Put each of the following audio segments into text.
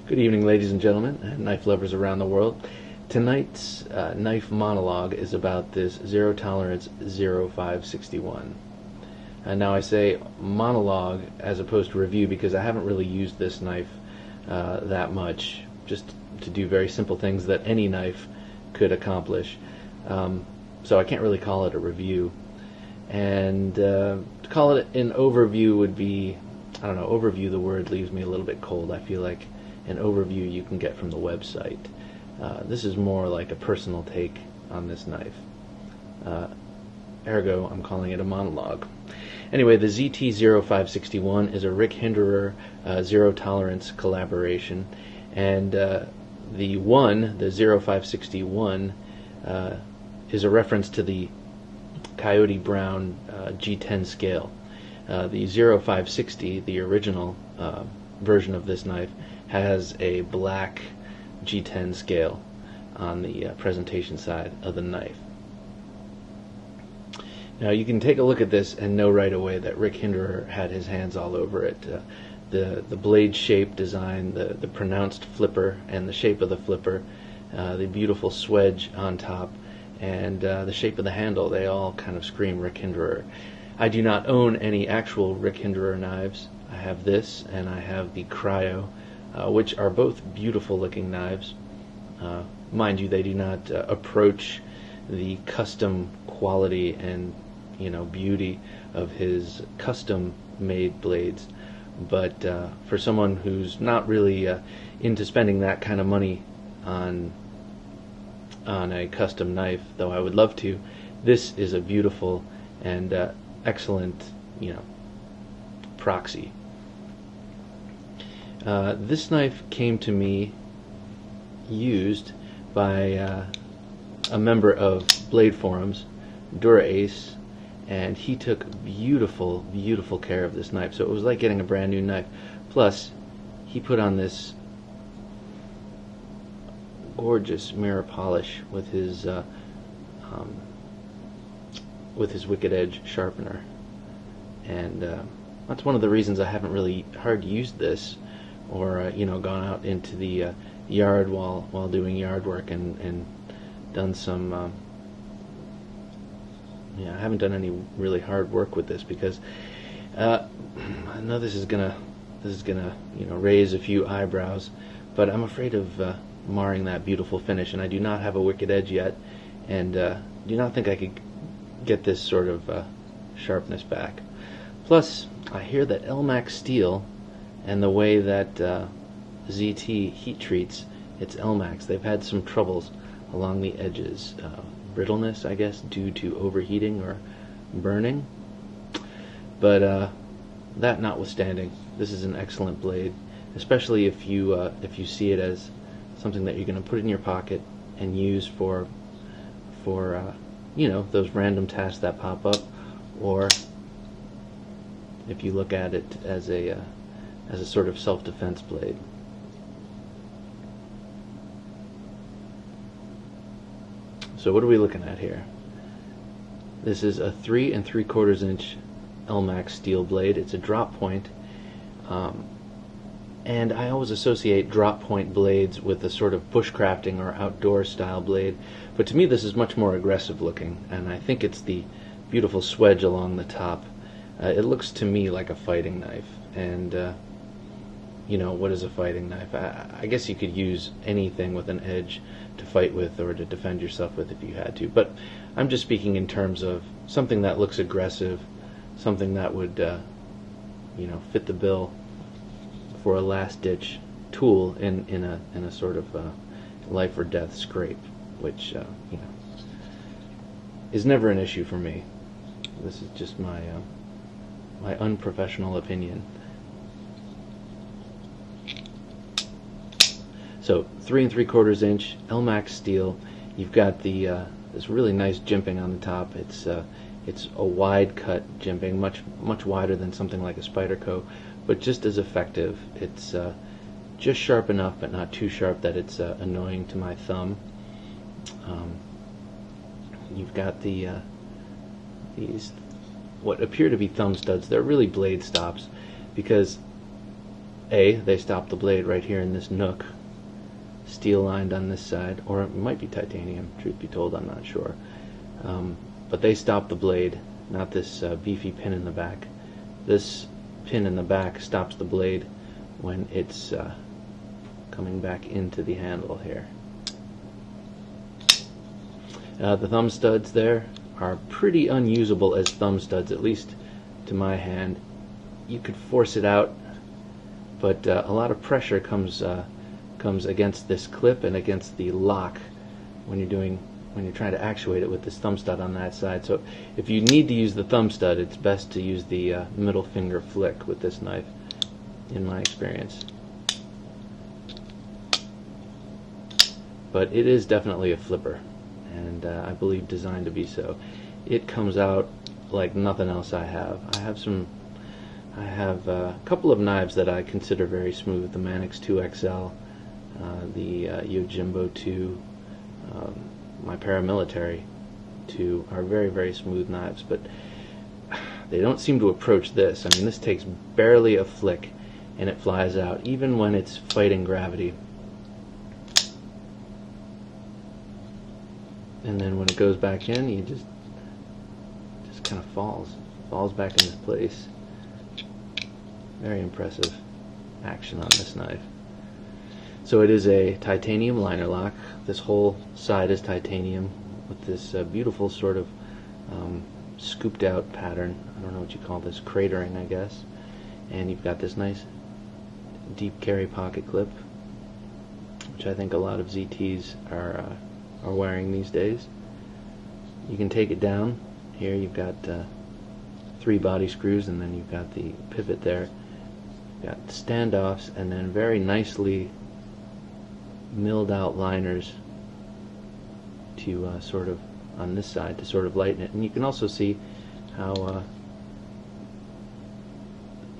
Good evening, ladies and gentlemen, and knife lovers around the world. Tonight's knife monologue is about this Zero Tolerance 0561. And now I say monologue as opposed to review because I haven't really used this knife that much, just to do very simple things that any knife could accomplish. So I can't really call it a review. And to call it an overview would be, I don't know, overview, the word leaves me a little bit cold. I feel like an overview you can get from the website. This is more like a personal take on this knife. Ergo, I'm calling it a monologue. Anyway, the ZT0561 is a Rick Hinderer zero tolerance collaboration, and the 0561, is a reference to the Coyote Brown G10 scale. The 0560, the original version of this knife, has a black G10 scale on the presentation side of the knife. Now you can take a look at this and know right away that Rick Hinderer had his hands all over it. The blade shape design, the pronounced flipper and the shape of the flipper, the beautiful swedge on top, and the shape of the handle, they all kind of scream Rick Hinderer. I do not own any actual Rick Hinderer knives. I have this and I have the Cryo, which are both beautiful looking knives. Mind you, they do not approach the custom quality and beauty of his custom made blades, but for someone who's not really into spending that kind of money on a custom knife, though I would love to, this is a beautiful and excellent proxy. This knife came to me used by a member of Blade Forums, Dura Ace, and he took beautiful care of this knife, so it was like getting a brand new knife. Plus he put on this gorgeous mirror polish with his Wicked Edge sharpener, and that's one of the reasons I haven't really hard used this, or gone out into the yard while doing yard work and done some I haven't done any really hard work with this because I know this is gonna raise a few eyebrows, but I'm afraid of marring that beautiful finish, and I do not have a Wicked Edge yet, and do not think I could get this sort of sharpness back. Plus, I hear that Elmax steel and the way that ZT heat treats its Elmax, they've had some troubles along the edges. Brittleness, I guess, due to overheating or burning. But that notwithstanding, this is an excellent blade, especially if you see it as something that you're going to put in your pocket and use for those random tasks that pop up, or if you look at it as a sort of self-defense blade. So what are we looking at here? This is a 3 3/4 inch Elmax steel blade. It's a drop point, and I always associate drop point blades with a sort of bushcrafting or outdoor style blade, but to me this is much more aggressive looking, and I think it's the beautiful swedge along the top. It looks to me like a fighting knife, and what is a fighting knife? I guess you could use anything with an edge to fight with or to defend yourself with if you had to, but I'm just speaking in terms of something that looks aggressive, something that would fit the bill for a last-ditch tool in a sort of life or death scrape, which is never an issue for me. This is just my unprofessional opinion. So 3 3/4 inch Elmax steel. You've got the this really nice jimping on the top. It's a wide cut jimping, much wider than something like a Spyderco, but just as effective. It's just sharp enough, but not too sharp that it's annoying to my thumb. You've got these what appear to be thumb studs. They're really blade stops, because They stop the blade right here in this nook, steel lined on this side, or it might be titanium, truth be told, I'm not sure. But they stop the blade, not this beefy pin in the back. This pin in the back stops the blade when it's coming back into the handle here. The thumb studs there are pretty unusable as thumb studs, at least to my hand. You could force it out, but a lot of pressure comes against this clip and against the lock when you're trying to actuate it with this thumb stud on that side. So if you need to use the thumb stud, it's best to use the middle finger flick with this knife, in my experience. But it is definitely a flipper, and I believe designed to be so. It comes out like nothing else I have. I have a couple of knives that I consider very smooth: the Manix 2XL, the Yojimbo 2, my Paramilitary 2 are very, very smooth knives, but they don't seem to approach this. I mean, this takes barely a flick and it flies out, even when it's fighting gravity. And then when it goes back in, you just kind of falls back into place. Very impressive action on this knife. So it is a titanium liner lock. This whole side is titanium with this beautiful sort of scooped out pattern. I don't know what you call this, cratering, I guess. And you've got this nice deep carry pocket clip, which I think a lot of ZTs are wearing these days. You can take it down. Here you've got 3 body screws, and then you've got the pivot there. You've got standoffs, and then very nicely milled out liners to sort of on this side to sort of lighten it. And you can also see how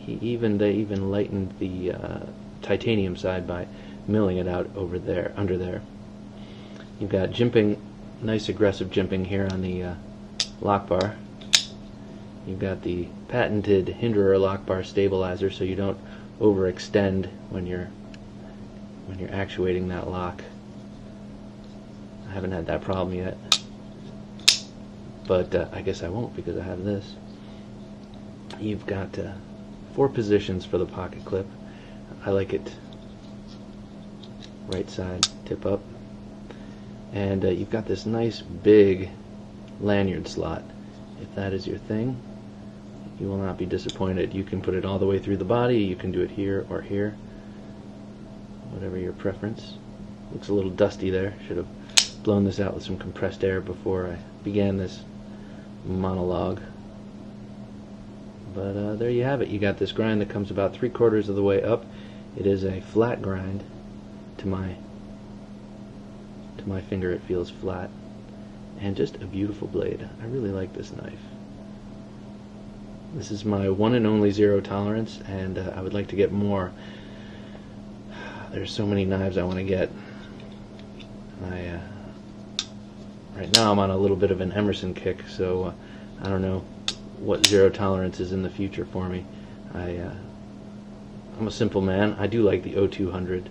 they even lightened the titanium side by milling it out over there, under there. You've got jimping, nice aggressive jimping here on the lock bar. You've got the patented Hinderer lock bar stabilizer, so you don't overextend when you're actuating that lock. I haven't had that problem yet, but I guess I won't because I have this. You've got 4 positions for the pocket clip. I like it right side, tip up. And you've got this nice big lanyard slot. If that is your thing, you will not be disappointed. You can put it all the way through the body, you can do it here or here, whatever your preference. Looks a little dusty there. Should have blown this out with some compressed air before I began this monologue. But there you have it. You got this grind that comes about 3/4 of the way up. It is a flat grind. To my finger it feels flat, and just a beautiful blade. I really like this knife. This is my one and only 0 tolerance, and I would like to get more. There's so many knives I want to get. Right now I'm on a little bit of an Emerson kick, so I don't know what 0 tolerance is in the future for me. I'm a simple man. I do like the 0200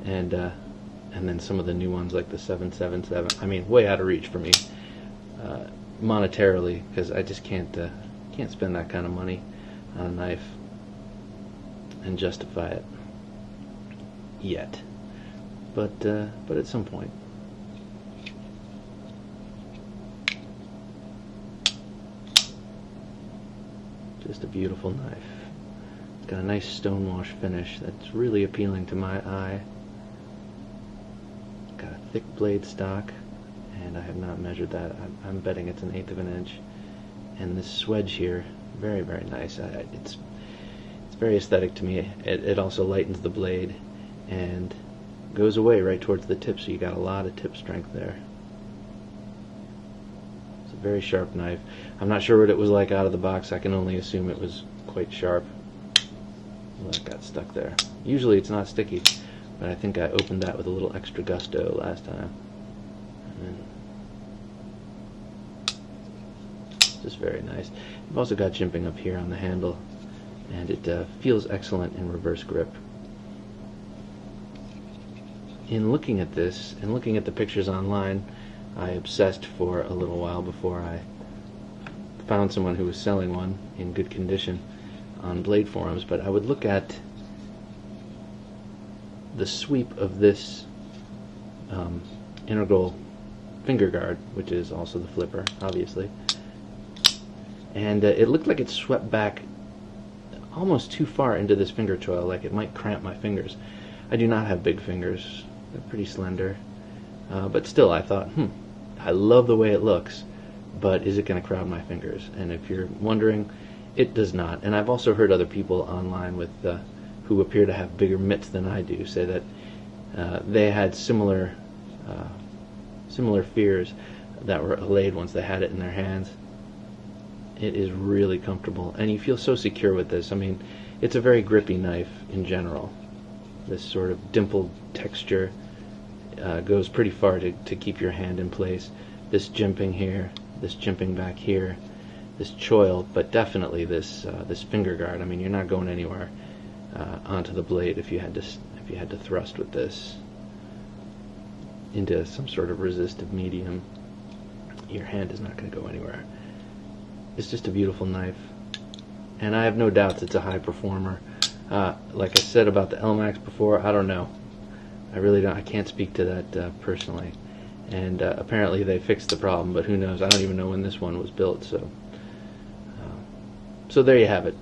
and then some of the new ones like the 777. I mean, way out of reach for me monetarily, because I just can't spend that kind of money on a knife and justify it yet. But at some point. Just a beautiful knife. It's got a nice stonewash finish that's really appealing to my eye. It's got a thick blade stock, and I have not measured that. I'm betting it's 1/8 of an inch. And this swedge here, very, very nice. It's very aesthetic to me. It also lightens the blade and goes away right towards the tip, so you got a lot of tip strength there. It's a very sharp knife. I'm not sure what it was like out of the box. I can only assume it was quite sharp. Well, that got stuck there. Usually it's not sticky, but I think I opened that with a little extra gusto last time. And just very nice. I've also got jimping up here on the handle, and it feels excellent in reverse grip. in looking at this and looking at the pictures online, I obsessed for a little while before I found someone who was selling one in good condition on blade forums. But I would look at the sweep of this integral finger guard, which is also the flipper, obviously, and it looked like it swept back almost too far into this finger choil, like it might cramp my fingers. I do not have big fingers, they're pretty slender, but still I thought, I love the way it looks, but is it going to crowd my fingers? And if you're wondering, it does not. And I've also heard other people online with who appear to have bigger mitts than I do say that they had similar fears that were allayed once they had it in their hands. It is really comfortable, and you feel so secure with this. I mean, it's a very grippy knife in general. This sort of dimpled texture goes pretty far to keep your hand in place. This jimping here, this jimping back here, this choil, but definitely this this finger guard. I mean, you're not going anywhere onto the blade if you had to thrust with this into some sort of resistive medium. Your hand is not going to go anywhere. It's just a beautiful knife, and I have no doubts it's a high performer. Like I said about the LMAX before, I don't know. I really don't. I can't speak to that personally. And apparently they fixed the problem, but who knows? I don't even know when this one was built. So there you have it.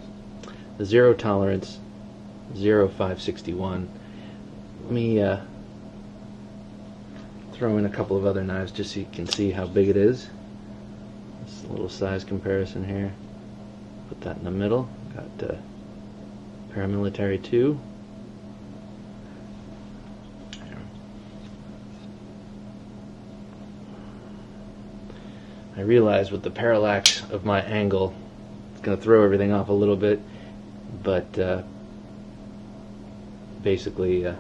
The Zero Tolerance 0561. Let me throw in a couple of other knives just so you can see how big it is. Just a little size comparison here. Put that in the middle. Got Paramilitary 2. I realize with the parallax of my angle, it's going to throw everything off a little bit, but basically, so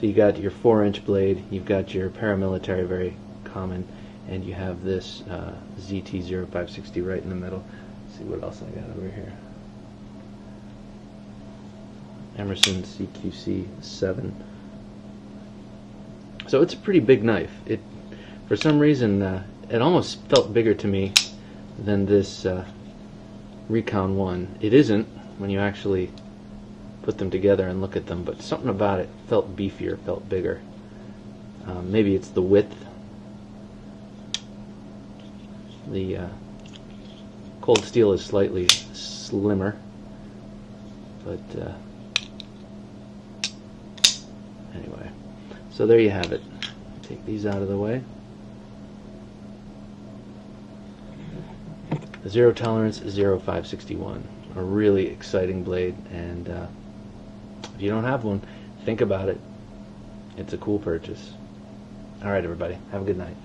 you got your 4-inch blade, you've got your Paramilitary, very common, and you have this ZT0560 right in the middle. Let's see what else I got over here. Emerson CQC 7. So it's a pretty big knife. It, for some reason, it almost felt bigger to me than this Recon 1. It isn't when you actually put them together and look at them, but something about it felt beefier, felt bigger. Maybe it's the width. The cold steel is slightly slimmer, but anyway. So there you have it. Take these out of the way. The Zero Tolerance 0561, a really exciting blade, and if you don't have one, think about it. It's a cool purchase. Alright everybody, have a good night.